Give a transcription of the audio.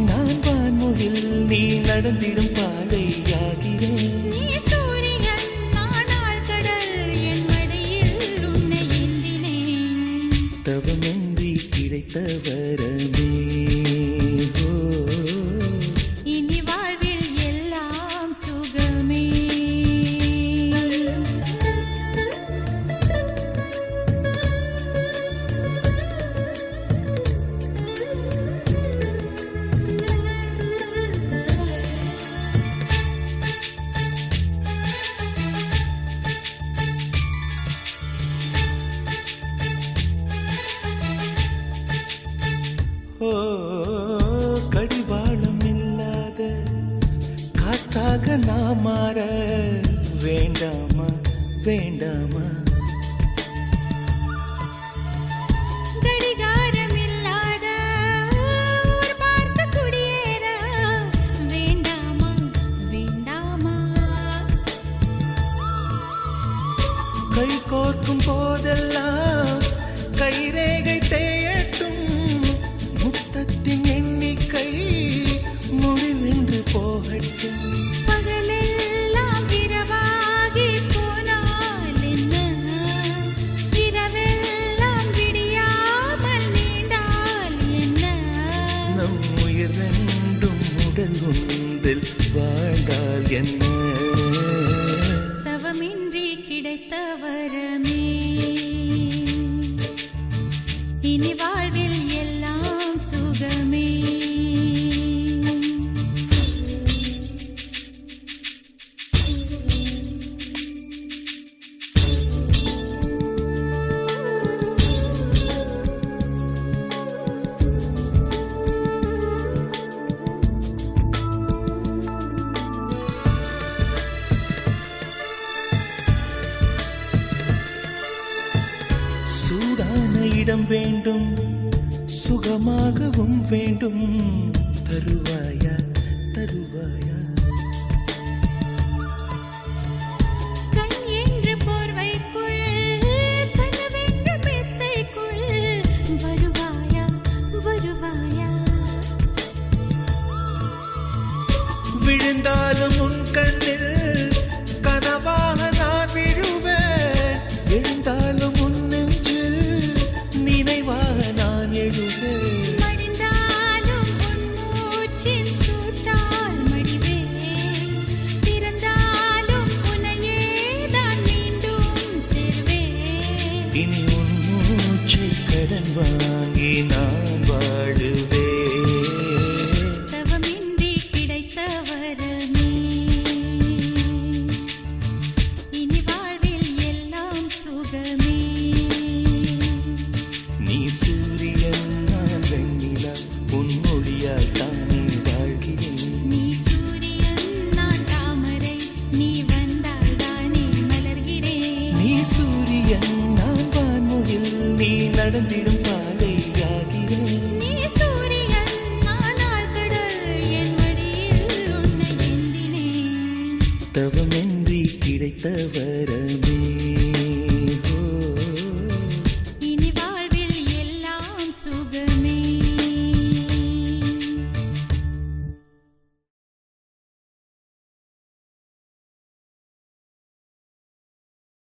நான் வான்முகில் நீ நடந்திடும் பாதையாகிறேன். நீ சூரியன் நான் ஆழ்கடல் என் மடியில் உன்னை ஏந்தினேன். தவமின்றி கிடைத்த வரமே இனி வாழ்வில் எல்லாம் சுகமே. கடிவாளம் இல்லாத காற்றாக நான் மாற வேண்டாமா வேண்டாமா? கடிகாரம் இல்லாத ஊர் பார்த்து குடியேற வேண்டாமா வேண்டாமா? கை கோர்க்கும் போதெல்லாம் கைரேகை தேயட்டும், முத்தத்தின் எண்ணிக்கை முடிவென்று போகட்டும். பகலெல்லாம் இரவாகி போனால் என்ன, இரவெல்லாம் விடியாமல் நீண்டால் என்ன? நம் உயிர் ரெண்டும் உடல் ஒன்றில் வாழ்ந்தால் என்ன? தவமின்றி கிடைத்த வரமே இனி வாழ்வில் எல்லாம் சுகமே. சூடான இடம் வேண்டும், சுகமாகவும் வேண்டும். தருவாயா தருவாயா? கண் என்று போர்வைக்குள் கனவென்று மெத்தைக்குள் வருவாயா வருவாயா? விழுந்தாலும் உன் கண்ணில் கனவாக நான் விழுவேன், எழுந்தாலும் உன் நெஞ்சில் நினைவாக நான் எழுவேன். மடிந்தாலும் உன் மூச்சின் சூட்டால் மடிவேன், பிறந்தாலும் உன்னையே தான் மீண்டும் சேர்வேன். இனி உன் மூச்சை கடன் வாங்கி நான் வாழுவேன். தவமின்றி கிடைத்த வரமே இனி வாழ்வில் எல்லாம் சுகமே. நீ சூரியன் நான் வெண்ணிலா, உன் மொழியால் தானே வாழ்கிறேன். நீ சூரியன் நான் தாமரை, நீ வந்தால் தானே மலர்கிறேன். நீ சூரியன் நான் வான்முகில் நீ நடந்திடும்